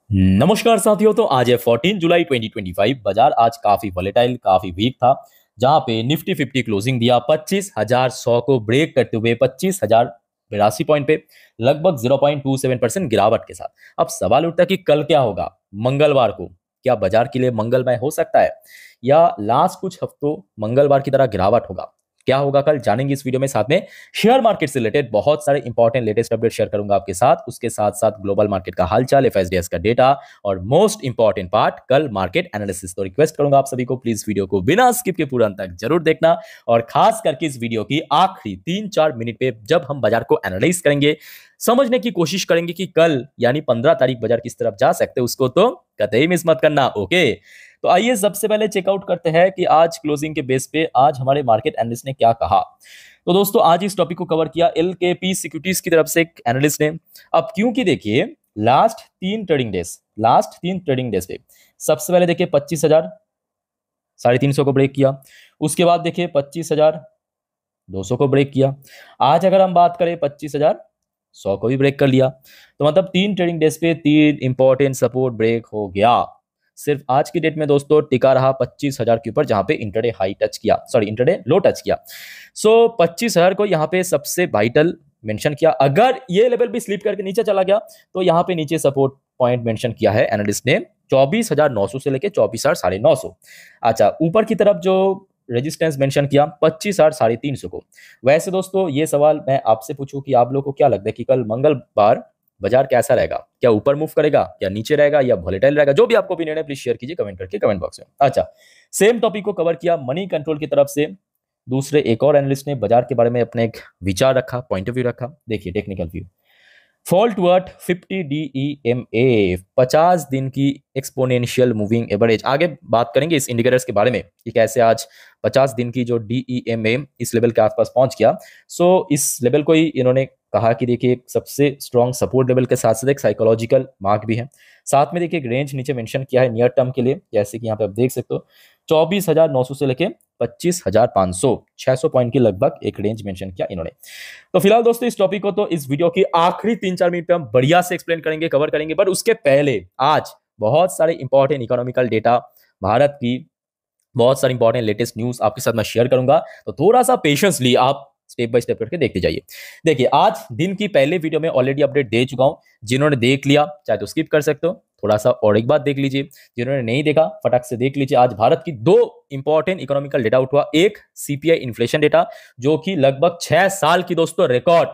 नमस्कार साथियों। तो आज है 14 जुलाई 2025। बाजार आज काफी वॉलेटाइल, काफी वीक था, जहां पे निफ्टी 50 क्लोजिंग दिया 25,100 को ब्रेक करते हुए 25,082 पॉइंट पे लगभग 0.27% गिरावट के साथ। अब सवाल उठता है कि कल क्या होगा, मंगलवार को। क्या बाजार के लिए मंगलमय हो सकता है, या लास्ट कुछ हफ्तों मंगलवार की तरह गिरावट होगा? क्या होगा कल, जानेंगे इस वीडियो में। साथ में शेयर मार्केट से रिलेटेड बहुत सारे इंपॉर्टेंट लेटेस्ट अपडेट शेयर करूंगा आपके साथ। उसके साथ साथ ग्लोबल मार्केट का हालचाल, एफएसडीएस का डेटा, और मोस्ट इंपॉर्टेंट पार्ट कल मार्केट एनालिसिस। तो रिक्वेस्ट करूंगा आप सभी को, प्लीज वीडियो को बिना स्किप के पूरा अंत तक जरूर देखना, और खास करके इस वीडियो की आखिरी 3-4 मिनट पे जब हम बाजार को एनालाइज करेंगे, समझने की कोशिश करेंगे कि कल यानी 15 तारीख बाजार किस तरफ जा सकते हैं, उसको तो कतई मिस मत करना। ओके, तो आइए सबसे पहले चेकआउट करते हैं कि आज क्लोजिंग के बेस पे आज हमारे मार्केट एनालिस्ट ने क्या कहा। तो दोस्तों आज इस टॉपिक को कवर किया एलकेपी सिक्योरिटीज की तरफ से एक एनालिस्ट ने। अब क्योंकि देखिए लास्ट तीन ट्रेडिंग डेज पे सबसे पहले देखिए 25,350 को ब्रेक किया, उसके बाद देखिए 25,200 को ब्रेक किया। आज अगर हम बात करें 25,100 को भी ब्रेक कर लिया, तो मतलब 3 ट्रेडिंग डेज पे 3 इंपॉर्टेंट सपोर्ट ब्रेक हो गया। सिर्फ आज की डेट में दोस्तों टिका रहा 25,000 के ऊपर, जहां पे इंटरडे हाई टच किया, सॉरी इंटरडे लो टच किया। सो 25,000 को यहाँ पे सबसे वाइटल मेंशन किया। अगर ये लेवल भी स्लिप करके नीचे चला गया तो यहाँ पे नीचे सपोर्ट पॉइंट मेंशन किया है एनालिस्ट ने 24,900 से लेके 24,950। अच्छा, ऊपर की तरफ जो रेजिस्टेंस मेंशन किया 25,350 को। वैसे दोस्तों ये सवाल मैं आपसे पूछूं कि आप लोगों को क्या लगता है कि कल मंगलवार बाजार कैसा रहेगा? क्या ऊपर मूव करेगा, या नीचे रहेगा, या वॉलेटाइल रहेगा? जो भी आपको ओपिनियन है प्लीज शेयर कीजिए कमेंट करके कमेंट बॉक्स में। अच्छा, सेम टॉपिक को कवर किया मनी कंट्रोल की तरफ से। दूसरे एक और एनालिस्ट ने बाजार के बारे में अपने एक विचार रखा, पॉइंट ऑफ व्यू रखा। देखिए technical view, fall toward 50 DEMA 50 दिन की एक्सपोनेंशियल मूविंग एवरेज। आगे बात करेंगे इस इंडिकेटर्स के बारे में कि कैसे आज 50 दिन की जो DEMA इस लेवल के आसपास पहुंच गया। सो इस लेवल को ही इन्होंने कहा कि देखिए एक सबसे स्ट्रॉन्ग सपोर्ट लेवल के साथ साथ एक साइकोलॉजिकल मार्क भी है। साथ में देखिए एक रेंज नीचे मेंशन किया है नियर टर्म के लिए, जैसे कि यहाँ पे आप देख सकते हो 24,900 से लेके 25,500 600 पॉइंट की लगभग एक रेंज मेंशन किया इन्होंने। तो फिलहाल दोस्तों इस टॉपिक को तो इस वीडियो की आखिरी 3-4 मिनट पे हम बढ़िया से एक्सप्लेन करेंगे, कवर करेंगे। बट उसके पहले आज बहुत सारे इंपॉर्टेंट इकोनॉमिकल डेटा, भारत की बहुत सारी इंपॉर्टेंट लेटेस्ट न्यूज आपके साथ मैं शेयर करूंगा, तो थोड़ा सा पेशेंसली आप स्टेप बाय स्टेप करके देखते जाइए। देखिए आज दिन की पहले वीडियो में ऑलरेडी अपडेट दे चुका हूं, जिन्होंने देख लिया चाहे तो स्किप कर सकते हो, थोड़ा सा और एक बार देख लीजिए। जिन्होंने नहीं देखा फटाक से देख लीजिए। आज भारत की 2 इंपॉर्टेंट इकोनॉमिकल डेटा उठा, एक सीपीआई इन्फ्लेशन डेटा जो कि लगभग 6 साल की दोस्तों रिकॉर्ड,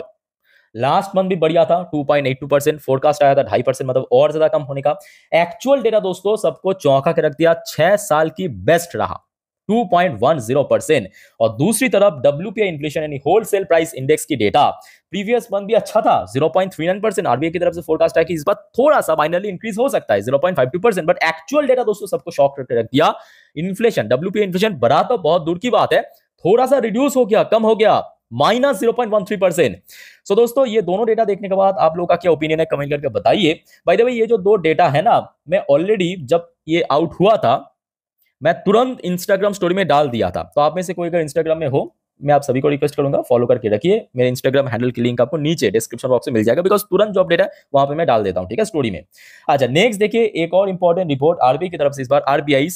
लास्ट मंथ भी बढ़िया था 2.82%, फोरकास्ट आया था 2.5%, मतलब और ज्यादा कम होने का। एक्चुअल डेटा दोस्तों सबको चौंका के रख दिया, 6 साल की बेस्ट रहा 2.10%। और दूसरी तरफ डब्ल्यूपीआई इन्फ्लेशन यानी होलसेल प्राइस इंडेक्स की डेटा प्रीवियस मंथ भी अच्छा था 0.39%। आरबीआई की तरफ से फोरकास्ट है कि इस बार थोड़ा सा माइनरली इंक्रीज हो सकता है 0.52%, बट एक्चुअल डेटा दोस्तों सबको शॉक करके रख दिया। इन्फ्लेशन, डब्ल्यूपीआई इन्फ्लेशन बढ़ा तो बहुत दूर की बात है, थोड़ा सा रिड्यूस हो गया, कम हो गया, -0.13%। सो दोस्तों ये दोनों डेटा देखने के बाद आप लोगों का क्या ओपिनियन है कमेंट करके बताइए। बाय द वे ये जो 2 डेटा है ना, मैं ऑलरेडी जब ये आउट हुआ था मैं तुरंत इंस्टाग्राम स्टोरी में डाल दिया था। तो आप में से कोई अगर इंस्टाग्राम में हो, मैं आप सभी को रिक्वेस्ट करूंगा फॉलो करके रखिए। मेरे इंस्टाग्राम हैंडल की लिंक आपको नीचे डिस्क्रिप्शन बॉक्स में मिल जाएगा, बिकॉज तुरंत जो अपडेट है वहां पे मैं डाल देता हूं, ठीक है, स्टोरी में। अच्छा नेक्स्ट देखिए एक और इंपॉर्टेंट रिपोर्ट आरबीआई की तरफ से, इस बार RBI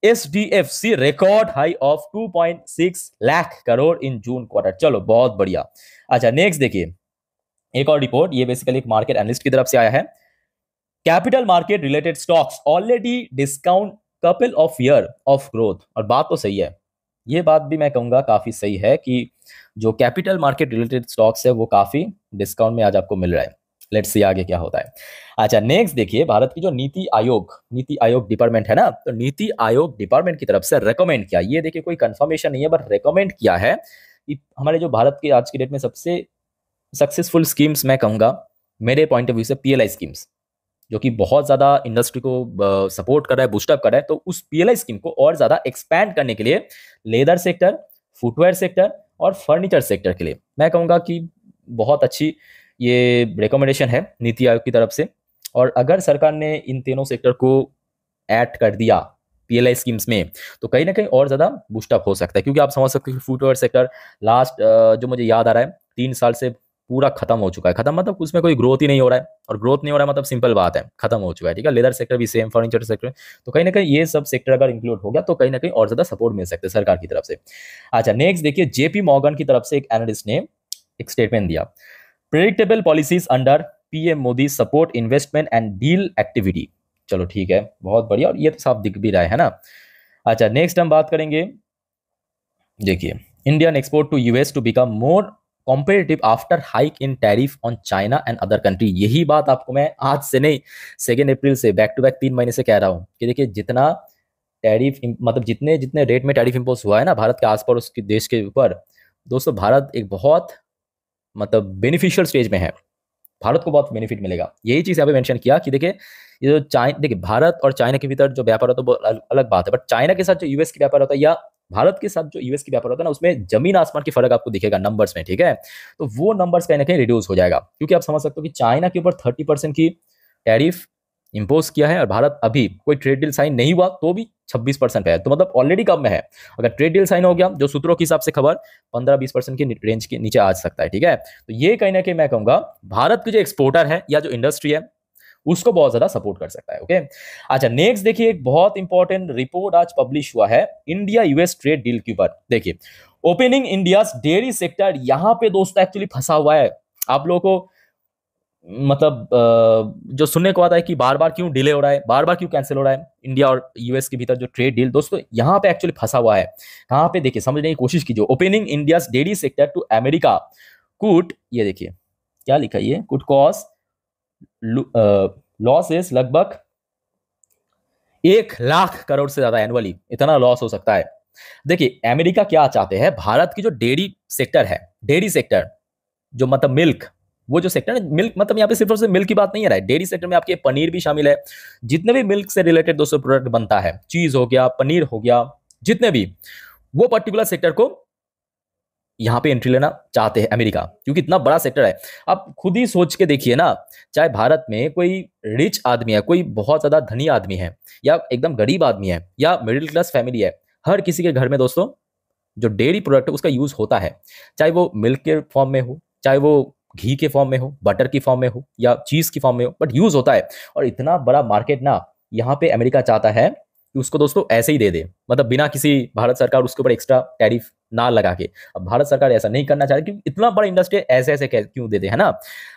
SDFC record high of 2.6 lakh crore in June quarter. चलो बहुत बढ़िया। अच्छा नेक्स्ट देखिए एक और रिपोर्ट, ये बेसिकली एक मार्केट एनालिस्ट की तरफ से आया है। Capital market related stocks already discount couple of year of growth. और बात तो सही है, ये बात भी मैं कहूंगा काफी सही है कि जो कैपिटल मार्केट रिलेटेड स्टॉक्स है वो काफी डिस्काउंट में आज आपको मिल रहा है। लेट्स सी आगे क्या होता है। अच्छा नेक्स्ट देखिए भारत की जो नीति आयोग डिपार्टमेंट है ना, तो नीति आयोग डिपार्टमेंट की तरफ से रेकमेंड किया, ये देखिए कोई कंफर्मेशन नहीं है बट रेकमेंड किया है कि हमारे जो भारत के आज की डेट में सबसे सक्सेसफुल स्कीम्स मैं कहूंगा मेरे पॉइंट ऑफ व्यू से पीएलआई स्कीम्स, जो कि बहुत ज्यादा इंडस्ट्री को सपोर्ट कर रहा है, बूस्टअप कर रहा है। तो उस पीएलआई स्कीम को और ज्यादा एक्सपैंड करने के लिए लेदर सेक्टर, फुटवेयर सेक्टर और फर्नीचर सेक्टर के लिए मैं कहूंगा कि बहुत अच्छी ये रिकमेंडेशन है नीति आयोग की तरफ से। और अगर सरकार ने इन तीनों सेक्टर को ऐड कर दिया पीएलआई स्कीम्स में, तो कहीं ना कहीं और ज्यादा बूस्टअप हो सकता है। क्योंकि आप समझ सकते हैं कि फुटवेयर सेक्टर लास्ट जो मुझे याद आ रहा है 3 साल से पूरा खत्म हो चुका है। खत्म मतलब उसमें कोई ग्रोथ ही नहीं हो रहा है, और ग्रोथ नहीं हो रहा है मतलब सिंपल बात है, खत्म हो चुका है। ठीक है, लेदर सेक्टर भी सेम, फर्नीचर सेक्टर, तो कहीं ना कहीं ये सब सेक्टर अगर इंक्लूड हो गया तो कहीं ना कहीं और ज्यादा सपोर्ट मिल सकता है सरकार की तरफ से। अच्छा, नेक्स्ट देखिए, जेपी मॉर्गन की तरफ से एक एनालिस्ट ने एक स्टेटमेंट दिया, predictable policies under PM Modi support investment and deal activity. चलो ठीक है, बहुत बढ़िया, और ये तो साफ दिख भी रहा है ना। अच्छा, नेक्स्ट हम बात करेंगे, देखिए, Indian export to US to become more competitive after hike in tariff on China and other country. यही बात आपको मैं आज से नहीं, 2 अप्रैल से बैक टू बैक 3 महीने से कह रहा हूं कि देखिए, जितना टैरिफ मतलब जितने जितने रेट में टैरिफ इंपोज हुआ है ना भारत के आस पास उसके देश के ऊपर, दोस्तों भारत एक बहुत मतलब बेनिफिशियल स्टेज में है, भारत को बहुत बेनिफिट मिलेगा। यही चीज यहाँ पे मेंशन किया कि देखिए, ये जो देखिए भारत और चाइना के भीतर जो व्यापार होता है वो अलग बात है, बट चाइना के साथ जो यूएस की व्यापार होता है या भारत के साथ जो यूएस की व्यापार होता है ना, उसमें जमीन आसमान की फर्क आपको दिखेगा नंबर्स में। ठीक है, तो वो नंबर्स कहीं ना कहीं रिड्यूस हो जाएगा, क्योंकि आप समझ सकते हो कि चाइना के ऊपर 30% की टैरिफ इंपोज किया है, और भारत अभी कोई ट्रेड डील साइन नहीं हुआ तो भी 26% पे है, तो मतलब ऑलरेडी कम में है। अगर ट्रेड डील साइन हो गया, जो सूत्रों के हिसाब से खबर 15-20% की रेंज के नीचे आ सकता है। ठीक है, तो ये कहीं ना कहीं मैं कहूंगा भारत के जो एक्सपोर्टर है या जो इंडस्ट्री है उसको बहुत ज्यादा सपोर्ट कर सकता है। ओके, अच्छा, नेक्स्ट देखिए, एक बहुत इंपॉर्टेंट रिपोर्ट आज पब्लिश हुआ है इंडिया यूएस ट्रेड डील के ऊपर। देखिए, ओपनिंग इंडिया डेयरी सेक्टर, यहां पे दोस्तों एक्चुअली फंसा हुआ है। आप लोगों को मतलब जो सुनने को आता है कि बार बार क्यों डिले हो रहा है, बार बार क्यों कैंसिल हो रहा है इंडिया और यूएस के भीतर जो ट्रेड डील, दोस्तों यहाँ पे एक्चुअली फंसा हुआ है। कहाँ पे, देखिए समझने की कोशिश कीजिए। Opening India dairy sector to America could, ये देखिए क्या लिखा है, ये कुड कॉज लॉसेस लगभग 1 लाख करोड़ से ज्यादा एनुअली, इतना लॉस हो सकता है। देखिए, अमेरिका क्या चाहते हैं, भारत की जो डेयरी सेक्टर है, डेयरी सेक्टर जो मतलब मिल्क, वो जो सेक्टर है मिल्क, मतलब यहाँ पे सिर्फ और सिर्फ मिल्क की बात नहीं है, डेयरी सेक्टर में आपके पनीर भी शामिल है, जितने भी मिल्क से रिलेटेड दोस्तों प्रोडक्ट बनता है, चीज हो गया, पनीर हो गया, जितने भी, वो पर्टिकुलर सेक्टर को यहाँ पे एंट्री लेना चाहते हैं अमेरिका, क्योंकि इतना बड़ा सेक्टर है। आप खुद ही सोच के देखिए ना, चाहे भारत में कोई रिच आदमी है, कोई बहुत ज्यादा धनी आदमी है, या एकदम गरीब आदमी है, या मिडिल क्लास फैमिली है, हर किसी के घर में दोस्तों जो डेयरी प्रोडक्ट है उसका यूज होता है, चाहे वो मिल्क के फॉर्म में हो, चाहे वो घी के फॉर्म में हो, बटर की फॉर्म में हो, या चीज की फॉर्म में हो, बट यूज होता है। और इतना बड़ा मार्केट ना, यहाँ पे अमेरिका चाहता है कि उसको दोस्तों ऐसे ही दे दे, मतलब बिना किसी भारत सरकार उसके ऊपर एक्स्ट्रा टैरिफ ना लगा के। अब भारत सरकार ऐसा नहीं करना चाह रही, क्योंकि इतना बड़ा इंडस्ट्री ऐसे ऐसे क्यों दे दे, है ना।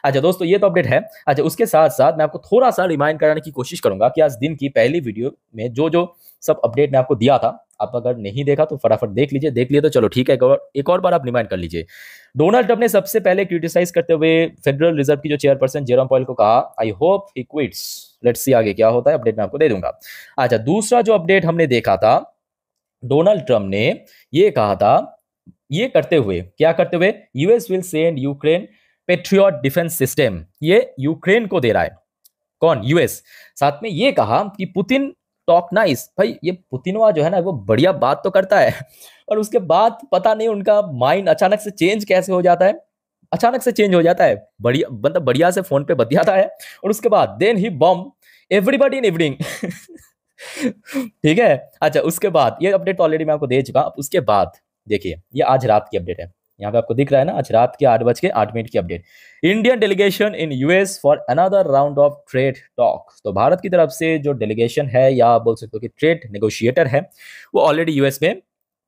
अच्छा दोस्तों, ये तो अपडेट है। अच्छा, उसके साथ साथ मैं आपको थोड़ा सा रिमाइंड कराने की कोशिश करूंगा कि आज दिन की पहली वीडियो में जो जो सब अपडेट मैं आपको दिया था, आप अगर नहीं देखा तो फटाफट देख लीजिए, देख लिए तो चलो ठीक है, एक और बार आप रिमाइंड कर लीजिए। डोनाल्ड ट्रंप ने सबसे पहले क्रिटिसाइज करते हुए फेडरल रिजर्व की जो चेयरपर्सन जेरोम पॉवेल को कहा, I hope he quits. Let's see आगे क्या होता है, अपडेट मैं आपको दे दूंगा। अच्छा, दूसरा जो अपडेट हमने देखा था, डोनाल्ड ट्रंप ने ये कहा था, ये करते हुए, क्या करते हुए, US will send Ukraine patriot defence system, ये यूक्रेन को दे रहा है कौन, यूएस। साथ में ये कहा कि पुतिन टॉक नाइस, भाई ये पुतिनवा जो है ना वो बढ़िया बात तो करता है, और उसके बाद पता नहीं उनका माइंड अचानक से चेंज कैसे हो जाता है, अचानक से चेंज हो जाता है, बढ़िया मतलब बढ़िया से फोन पे बतियाता है, और उसके बाद देन ही बॉम्ब एवरीबॉडी इन इवनिंग। ठीक है। अच्छा, उसके बाद ये अपडेट तो ऑलरेडी मैं आपको दे चुका। अब उसके बाद देखिए, ये आज रात की अपडेट है, यहाँ पे आपको दिख रहा है ना, आज रात के 8:08 की update. Indian delegation in US for another round of trade talk. तो भारत की तरफ से जो डेलीगेशन है, या बोल सकते हो कि ट्रेड नेगोशिएटर है, वो ऑलरेडी यूएस में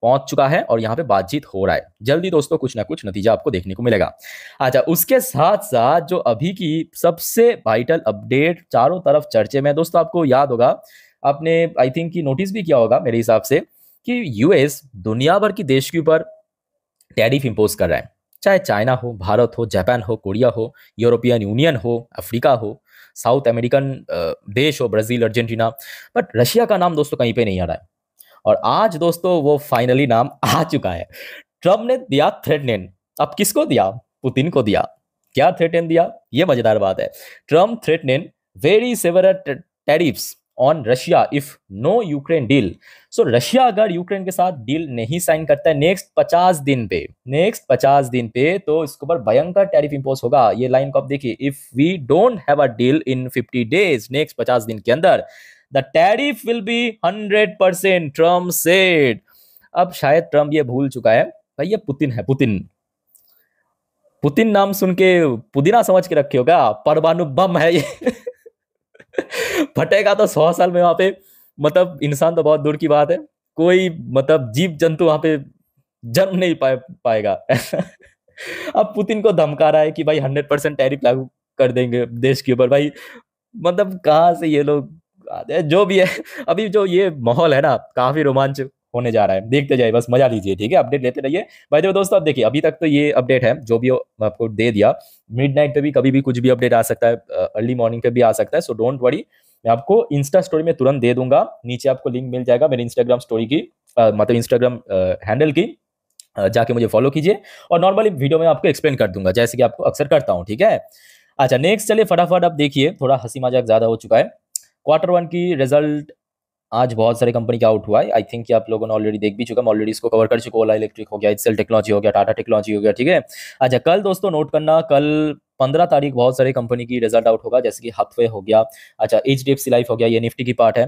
पहुंच चुका है, और यहाँ पे बातचीत हो रहा है। जल्दी दोस्तों कुछ ना कुछ नतीजा आपको देखने को मिलेगा। अच्छा, उसके साथ साथ जो अभी की सबसे वाइटल अपडेट चारों तरफ चर्चे में, दोस्तों आपको याद होगा, आपने आई थिंक की नोटिस भी किया होगा मेरे हिसाब से, कि यूएस दुनिया भर की देश के ऊपर टैरिफ इंपोज कर रहा है, चाहे चाइना हो, भारत हो, जापान हो, कोरिया हो, यूरोपियन यूनियन हो, अफ्रीका हो, साउथ अमेरिकन देश हो, ब्राजील, अर्जेंटीना, बट रशिया का नाम दोस्तों कहीं पे नहीं आ रहा है। और आज दोस्तों वो फाइनली नाम आ चुका है। ट्रम्प ने दिया थ्रेटन, अब किसको दिया, पुतिन को दिया। क्या थ्रेटन दिया, ये मजेदार बात है। Trump threaten very severe tariffs on Russia if no Ukraine deal. So Russia अगर यूक्रेन के साथ डील नहीं साइन करता है नेक्स्ट 50 दिन पे, तो इसके ऊपर भयंकर टैरिफ इंपोज होगा। ये लाइन को आप देखिए, if we don't have a deal in 50 days, next 50 दिन के अंदर the tariff will be 100%, Trump said. अब शायद ट्रम्प ये भूल चुका है, भाई ये पुतिन है, पुतिन पुतिन नाम सुन के पुदीना समझ के रखे हो क्या? परमाणु बम है ये। फटेगा तो 100 साल में वहां पे, मतलब इंसान तो बहुत दूर की बात है, कोई मतलब जीव जंतु वहां पे जन्म नहीं पाएगा। अब पुतिन को धमका रहा है कि भाई 100% टैरिफ लागू कर देंगे देश के ऊपर। भाई मतलब कहाँ से ये लोग आते हैं? जो भी है, अभी जो ये माहौल है ना, काफी रोमांच होने जा रहा है, देखते जाइए, बस मजा लीजिए, ठीक है, अपडेट लेते रहिए। भाई जो दोस्तों, अब देखिए, अभी तक तो ये अपडेट है जो भी हो, मैं आपको दे दिया। मिडनाइट पे भी कभी भी कुछ भी अपडेट आ सकता है, अर्ली मॉर्निंग पे भी आ सकता है, सो डोंट वरी। मैं आपको इंस्टा स्टोरी में तुरंत दे दूंगा, नीचे आपको लिंक मिल जाएगा मेरे इंस्टाग्राम स्टोरी की, मतलब इंस्टाग्राम हैंडल की, जाके मुझे फॉलो कीजिए, और नॉर्मली वीडियो में आपको एक्सप्लेन कर दूंगा जैसे कि आपको अक्सर करता हूँ, ठीक है। अच्छा, नेक्स्ट चलिए फटाफट, अब देखिए थोड़ा हंसी मजाक ज्यादा हो चुका है। Q1 की रिजल्ट आज बहुत सारे कंपनी का आउट हुआ है, आई थिंक कि आप लोगों ने ऑलरेडी देख भी चुका, मैं ऑलरेडी इसको कवर कर चुका। ओला इलेक्ट्रिक हो गया, एचसीएल टेक्नोलॉजी हो गया, टाटा टेक्नोलॉजी हो गया, ठीक है। अच्छा, कल दोस्तों नोट करना, कल 15 तारीख बहुत सारे कंपनी की रिजल्ट आउट होगा, जैसे कि हाथवे हो गया, अच्छा एचडीएफसी लाइफ हो गया, ये निफ्टी की पार्ट है।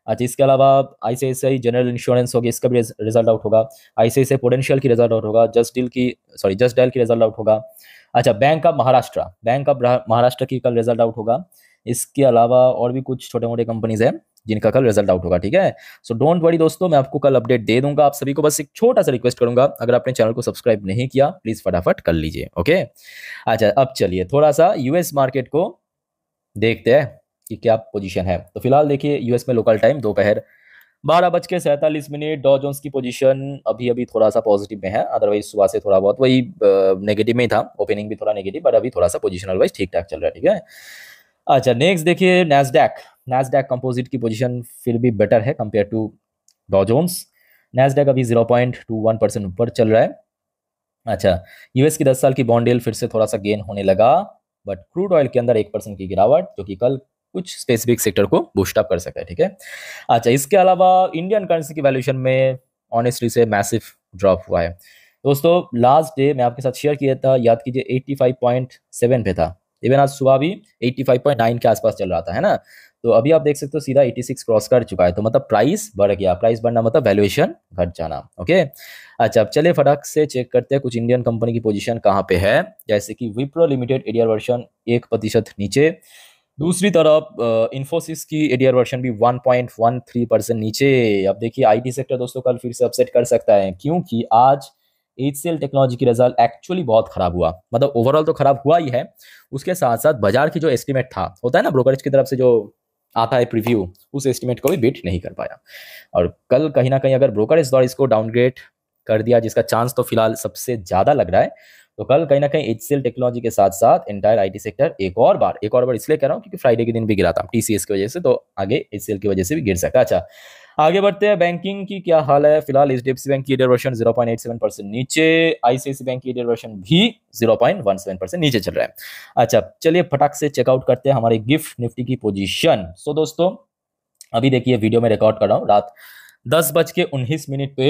अच्छा, इसके अलावा आईसीआईसीआई जनरल इंश्योरेंस हो गया, इसका भी रिजल्ट आउट होगा। आईसीआईसीआई पोटेंशियल की रिजल्ट आउट होगा, जस्ट डायल की रिजल्ट आउट होगा। अच्छा, बैंक ऑफ महाराष्ट्र की कल रिजल्ट आउट होगा। इसके अलावा और भी कुछ छोटे मोटे कंपनीज हैं जिनका कल रिजल्ट आउट होगा, ठीक है। सो डोंट वरी दोस्तों, मैं आपको कल अपडेट दे दूंगा। आप सभी को बस एक छोटा सा रिक्वेस्ट करूंगा, अगर आपने चैनल को सब्सक्राइब नहीं किया, प्लीज फटाफट कर लीजिए, ओके। अच्छा, अब चलिए थोड़ा सा यूएस मार्केट को देखते हैं कि क्या पोजीशन है। तो फिलहाल देखिए, यूएस में लोकल टाइम दोपहर 12:47, डॉ जोन्स की पोजीशन अभी अभी थोड़ा सा पॉजिटिव में है, अदरवाइज सुबह से थोड़ा बहुत वही नेगेटिव में ही था, ओपनिंग भी थोड़ा नेगेटिव, बट अभी थोड़ा सा पोजिशनल वाइज ठीक ठाक चल रहा है, ठीक है। अच्छा, नेक्स्ट देखिए, Nasdaq Nasdaq composite key position फिर भी बेटर है कंपेयर टू डॉ जोन्स। नैस्डैक अभी 0.21% ऊपर चल रहा है। अच्छा, यूएस की 10 साल की बॉन्ड यील्ड फिर से थोड़ा सा गेन होने लगा, बट क्रूड ऑयल के अंदर 1% की गिरावट, जो कि कल कुछ स्पेसिफिक सेक्टर को बूस्ट अप कर सकता है, ठीक है। अच्छा, इसके अलावा इंडियन करेंसी की वैल्यूएशन में ऑनेस्टली से मैसिव ड्रॉप हुआ है दोस्तों। लास्ट डे मैं आपके साथ शेयर किया था, याद कीजिए 85.7 पे था, इवन आज सुबह भी 85.9 के आसपास चल रहा था, है ना। तो अभी आप देख सकते हो सीधा 86 क्रॉस कर चुका है, तो मतलब प्राइस बढ़ गया, प्राइस बढ़ना मतलब वैल्यूएशन घट जाना, ओके। अच्छा, अब चलिए फटाक से चेक करते हैं कुछ इंडियन कंपनी की पोजीशन कहाँ पे है, जैसे कि विप्रो लिमिटेड एडीआर वर्शन 1% नीचे, दूसरी तरफ इन्फोसिस की एडीआर वर्शन भी 1.13% नीचे। अब देखिए आईटी सेक्टर दोस्तों कल फिर से अपसेट कर सकता है, क्योंकि आज एचसीएल टेक्नोलॉजी की रिजल्ट एक्चुअली बहुत खराब हुआ, मतलब ओवरऑल तो खराब हुआ ही है, उसके साथ साथ बाजार की जो एस्टिमेट था, होता है ना ब्रोकरेज की तरफ से जो आता है प्रीव्यू, उस एस्टिमेट को भी बीट नहीं कर पाया। और कल कहीं ना कहीं अगर ब्रोकरेज द्वारा इसको डाउनग्रेड कर दिया, जिसका चांस तो फिलहाल सबसे ज्यादा लग रहा है, तो कल कहीं ना कहीं एचसीएल टेक्नोलॉजी के साथ साथ एंटायर आईटी सेक्टर एक और बार इसलिए कह रहा हूँ क्योंकि फ्राइडे के दिन भी गिरा था टीसीएस की वजह से, तो आगे एचसीएल की वजह से भी गिर सकता है। अच्छा, आगे बढ़ते हैं, बैंकिंग की क्या हाल है। फिलहाल एचडीएफसी बैंक की एडीआर वर्शन 0.87% नीचे, आईसीआईसीआई बैंक की एडीआर वर्शन भी 0.17% नीचे चल रहा है। अच्छा, चलिए फटाक से चेकआउट करते हैं हमारे गिफ्ट निफ्टी की पोजीशन। सो दोस्तों, अभी देखिए वीडियो में रिकॉर्ड कर रहा हूँ रात 10:19 पे,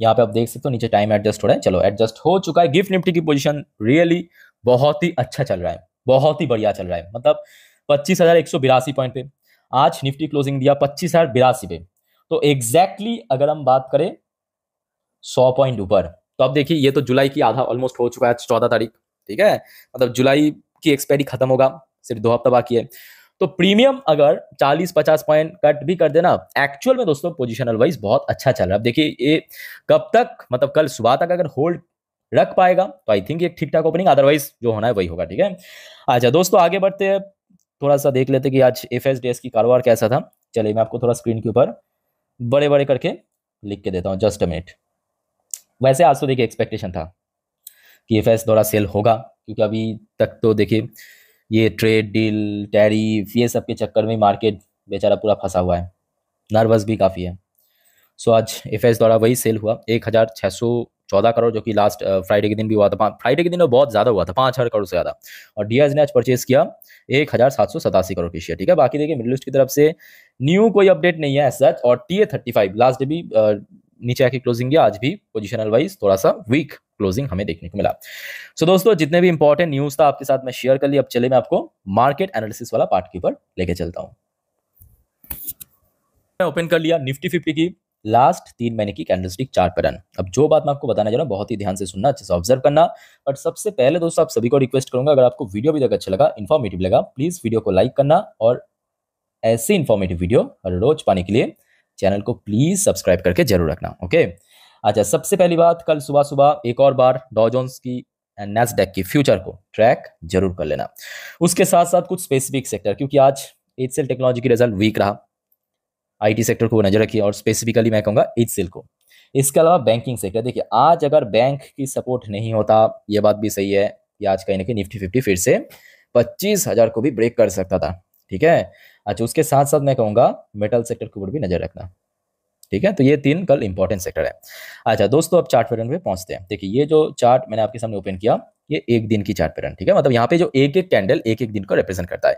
यहाँ पे आप देख सकते हो नीचे टाइम एडजस्ट हो रहा है, चलो एडजस्ट हो चुका है। गिफ्ट निफ्टी की पोजीशन रियली बहुत ही अच्छा चल रहा है, बहुत ही बढ़िया चल रहा है, मतलब 25,182 पॉइंट पे आज निफ्टी क्लोजिंग दिया, 25,082 पे, तो एग्जैक्टली अगर हम बात करें 100 पॉइंट ऊपर। तो अब देखिए, ये तो जुलाई की आधा ऑलमोस्ट हो चुका है, 14 तारीख, ठीक है, मतलब जुलाई की एक्सपायरी खत्म होगा, सिर्फ 2 हफ्ता बाकी है। तो प्रीमियम अगर 40-50 पॉइंट कट भी कर देना, एक्चुअल में दोस्तों पोजिशनल वाइज बहुत अच्छा चल रहा है। अब देखिए ये कब तक, मतलब कल सुबह तक अगर होल्ड रख पाएगा तो आई थिंक एक ठीक ठाक ओपनिंग, अदरवाइज जो होना है वही होगा, ठीक है। अच्छा दोस्तों, आगे बढ़ते हैं, थोड़ा सा देख लेते हैं कि आज एफएसडीएस की कारोबार कैसा था। चलिए मैं आपको थोड़ा स्क्रीन के ऊपर बड़े बड़े करके लिख के देता हूँ, जस्ट अ मिनट। वैसे आज तो देखिए एक्सपेक्टेशन था कि एफएस थोड़ा सेल होगा, क्योंकि अभी तक तो देखिए ये ट्रेड डील, टैरिफ, ये सब के चक्कर में मार्केट बेचारा पूरा फंसा हुआ है, नर्वस भी काफ़ी है। सो आज एफएस द्वारा वही सेल हुआ 1,614 करोड़, जो कि लास्ट फ्राइडे के दिन भी हुआ था, फ्राइडे के दिन में बहुत ज़्यादा हुआ था, 5,000 करोड़ से ज़्यादा। और डीआज ने आज परचेज किया 1,787 करोड़ की शेयर, ठीक है। बाकी देखिए मिडिल ईस्ट की तरफ से न्यू कोई अपडेट नहीं है सच, और TA35 लास्ट डे भी नीचे आके क्लोजिंग गया, आज भी पोजिशनल वाइज थोड़ा सा वीक क्लोजिंग हमें देखने को मिला। सो दोस्तों, जितने भी इंपॉर्टेंट न्यूज़ था आपके साथ मैं शेयर कर लिया। अब चले मैं आपको मार्केट एनालिसिस वाला पार्ट के ऊपर लेके चलता हूँ। ओपन कर लिया निफ्टी 50 की लास्ट 3 महीने की कैंडलस्टिक चार्ट पैटर्न। अब जो बात मैं आपको बताने जा रहा हूँ बहुत ही ध्यान से सुनना, अच्छे से ऑब्जर्व करना। बट सबसे पहले दोस्तों आप सभी को रिक्वेस्ट करूंगा, अगर आपको वीडियो भी अच्छा लगा, इन्फॉर्मेटिव लगा, प्लीज वीडियो को लाइक करना और ऐसे इन्फॉर्मेटिव वीडियो हर रोज पाने के लिए चैनल को प्लीज सब्सक्राइब करके जरूर रखना। ओके, अच्छा, सबसे पहली बात, कल सुबह सुबह एक और बार डॉ जोन्स की एंड नैस्डैक की फ्यूचर को ट्रैक जरूर कर लेना। उसके साथ साथ कुछ स्पेसिफिक सेक्टर, क्योंकि आज एचसीएल टेक्नोलॉजी की रिजल्ट वीक रहा, आईटी सेक्टर को नजर रखिए और स्पेसिफिकली मैं कहूंगा एचसीएल को। इसके अलावा बैंकिंग सेक्टर, देखिए आज अगर बैंक की सपोर्ट नहीं होता, ये बात भी सही है कि आज कहीं ना कहीं निफ्टी 50 फिर से 25,000 को भी ब्रेक कर सकता था। ठीक है, अच्छा, उसके साथ साथ मैं कहूंगा मेटल सेक्टर के ऊपर भी नजर रखना। ठीक है, तो ये 3 कल इंपॉर्टेंट सेक्टर है। अच्छा दोस्तों, अब चार्ट पैटर्न पे पहुंचते हैं। देखिए ये जो चार्ट मैंने आपके सामने ओपन किया, ये एक दिन की चार्ट पैटर्न। ठीक है, मतलब यहाँ पे जो एक एक कैंडल एक एक दिन को रिप्रेजेंट करता है।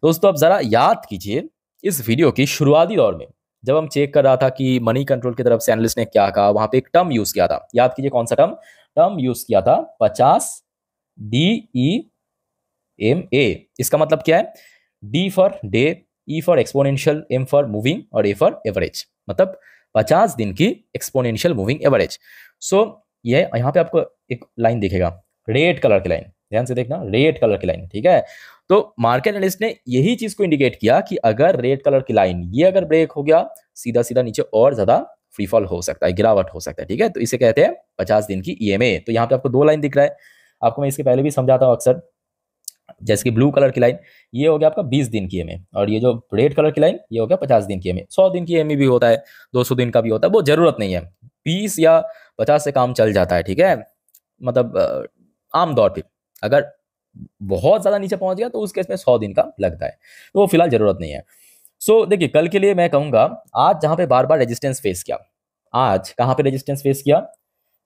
दोस्तों अब जरा याद कीजिए, इस वीडियो की शुरुआती दौर में जब हम चेक कर रहा था कि मनी कंट्रोल की तरफ से एनालिस्ट ने क्या कहा, वहां पे एक टर्म यूज किया था, याद कीजिए कौन सा टर्म यूज किया था, 50 DEMA। इसका मतलब क्या है? D for day, E for exponential, M for moving और ए फॉर एवरेज, मतलब 50 दिन की एक्सपोनेंशियल मूविंग एवरेज। सो ये यहाँ पे आपको एक लाइन दिखेगा, रेड कलर की लाइन, ध्यान से देखना, रेड कलर की लाइन। ठीक है, तो मार्केट एनालिस्ट ने यही चीज को इंडिकेट किया कि अगर रेड कलर की लाइन ये अगर ब्रेक हो गया, सीधा सीधा नीचे और ज्यादा फ्री फॉल हो सकता है, गिरावट हो सकता है। ठीक है, तो इसे कहते हैं 50 दिन की ईएमए। तो यहाँ पे आपको 2 लाइन दिख रहा है, आपको मैं इसके पहले भी समझाता हूँ अक्सर, जैसे कि ब्लू कलर की लाइन ये हो गया आपका 20 दिन की ईएमए, और ये जो रेड कलर की लाइन ये हो गया 50 दिन की ईएमए। 100 दिन की ईएमए भी होता है, 200 दिन का भी होता है, वो जरूरत नहीं है, 20 या 50 से काम चल जाता है। ठीक है, मतलब आम तौर पे अगर बहुत ज्यादा नीचे पहुंच गया तो उस केस में 100 दिन का लगता है, तो वो फिलहाल जरूरत नहीं है। सो देखिए कल के लिए मैं कहूंगा, आज जहां पे बार बार रेजिस्टेंस फेस किया, आज कहां पे रेजिस्टेंस फेस किया?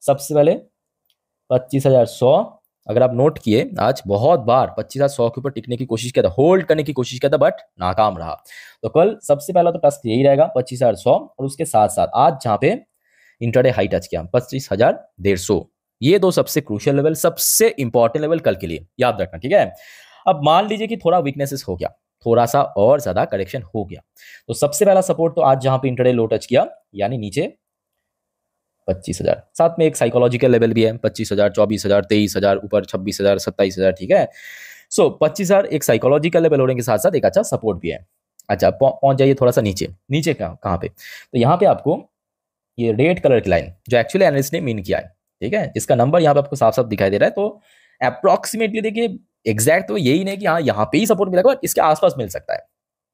सबसे पहले 25,100, अगर आप नोट किए, आज बहुत बार 25,100 के ऊपर टिकने की कोशिश किया था, होल्ड करने की कोशिश किया था, बट नाकाम रहा। तो कल सबसे पहला तो टास्क यही रहेगा 25,100, और उसके साथ साथ आज जहां पे इंट्राडे हाई टच किया 25,150, ये 2 सबसे क्रूशियल लेवल, सबसे इंपॉर्टेंट लेवल कल के लिए याद रखना। ठीक है, अब मान लीजिए कि थोड़ा वीकनेसेस हो गया, थोड़ा सा और ज्यादा करेक्शन हो गया, तो सबसे पहला सपोर्ट तो आज जहां पे इंट्राडे लो टच किया, यानी नीचे 25,000, साथ में एक साइकोलॉजिकल लेवल भी है 25,000, 24,000, 23,000, ऊपर 26,000, 27,000। ठीक है, सो 25,000 एक साइकोलॉजिकल लेवल होने के साथ साथ एक अच्छा सपोर्ट भी है। अच्छा, पहुंच जाइए थोड़ा सा नीचे, नीचे कहाँ पे? तो यहाँ पे आपको ये रेड कलर की लाइन जो एक्चुअली एनालिस्ट ने मीन किया है, ठीक है, इसका नंबर यहाँ पे आपको साफ साफ दिखाई दे रहा है। तो अप्रोक्सीमेटली देखिए, एग्जैक्ट तो यही नहीं कि हाँ यहाँ पे ही सपोर्ट मिलेगा, बट इसके आसपास मिल सकता है,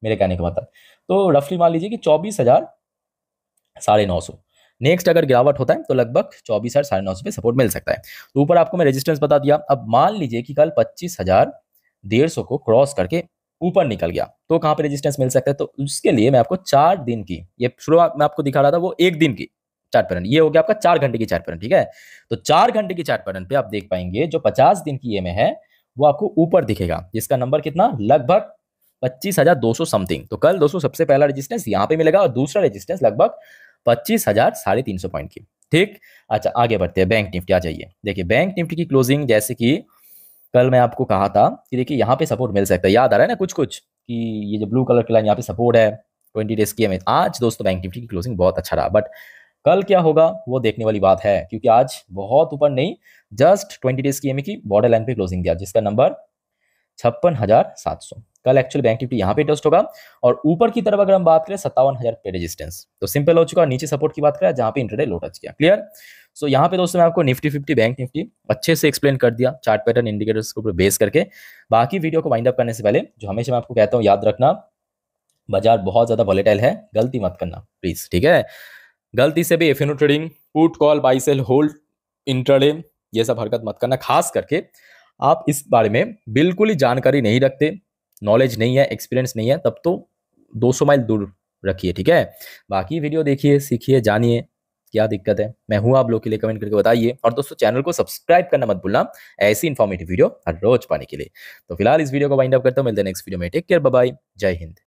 मेरे कहने का मतलब। तो रफली मान लीजिए कि 24,950। नेक्स्ट अगर गिरावट होता है तो लगभग 24,950 पे सपोर्ट मिल सकता है। तो ऊपर आपको मैं रेजिस्टेंस बता दिया। अब मान लीजिए कि कल 25,150 को क्रॉस करके ऊपर निकल गया, तो कहां पे रेजिस्टेंस मिल सकता है? तो उसके लिए मैं आपको 4 दिन की, ये शुरुआत में आपको दिखा रहा था वो 1 दिन की चार्ट पैटर्न, ये हो गया आपका 4 घंटे की चार्ट पैटर्न। ठीक है, तो 4 घंटे की चार्ट पैटर्न पे आप देख पाएंगे जो 50 दिन की ईएमए है वो आपको ऊपर दिखेगा, जिसका नंबर कितना, लगभग 25,200 समथिंग। तो कल दोस्तों सबसे पहला रेजिस्टेंस यहाँ पे मिलेगा और दूसरा रेजिस्टेंस लगभग 25,350 पॉइंट की। ठीक, अच्छा आगे बढ़ते हैं, बैंक निफ्टी आ जाइए। देखिए बैंक निफ्टी की क्लोजिंग, जैसे कि कल मैं आपको कहा था कि देखिए यहाँ पे सपोर्ट मिल सकता है, याद आ रहा है ना कुछ कुछ कि ये जो ब्लू कलर की लाइन यहाँ पे सपोर्ट है 20 डेज की। आज दोस्तों बैंक निफ्टी की क्लोजिंग बहुत अच्छा रहा, बट कल क्या होगा वो देखने वाली बात है, क्योंकि आज बहुत ऊपर नहीं, जस्ट 20 डेज की ईएमए की बॉर्डर लाइन पे क्लोजिंग दिया, जिसका नंबर 56,700। कल एक्चुअली बैंक निफ्टी यहाँ पे टेस्ट होगा, और ऊपर की तरफ अगर हम बात करें 57,000 पे रेजिस्टेंस तो सिंपल हो चुका। नीचे सपोर्ट की बात करें जहां पे इंट्राडे लो टच किया, क्लियर। सो यहाँ पे दोस्तों मैं आपको निफ्टी 50 बैंक निफ्टी अच्छे से एक्सप्लेन कर दिया, चार्ट पैटर्न इंडिकेटर्स के ऊपर बेस करके। बाकी वीडियो को वाइंड अप करने से पहले जो हमेशा मैं आपको कहता हूँ, याद रखना, बाजार बहुत ज्यादा वॉलेटाइल है, गलती मत करना प्लीज। ठीक है, गलती से भी FNO trading, put call, buy sell, hold, intraday, ये सब हरकत मत करना। खास करके आप इस बारे में बिल्कुल ही जानकारी नहीं रखते, नॉलेज नहीं है, एक्सपीरियंस नहीं है, तब तो 200 माइल दूर रखिए। ठीक है, बाकी वीडियो देखिए, सीखिए, जानिए क्या दिक्कत है, मैं हूं आप लोग के लिए, कमेंट करके बताइए। और दोस्तों चैनल को सब्सक्राइब करना मत भूलना ऐसी इन्फॉर्मेटिव वीडियो हर रोज पाने के लिए। तो फिलहाल इस वीडियो को वाइंड अप करता हूं, मिलते हैं नेक्स्ट वीडियो में। टेक केयर, बाय बाय, जय हिंद।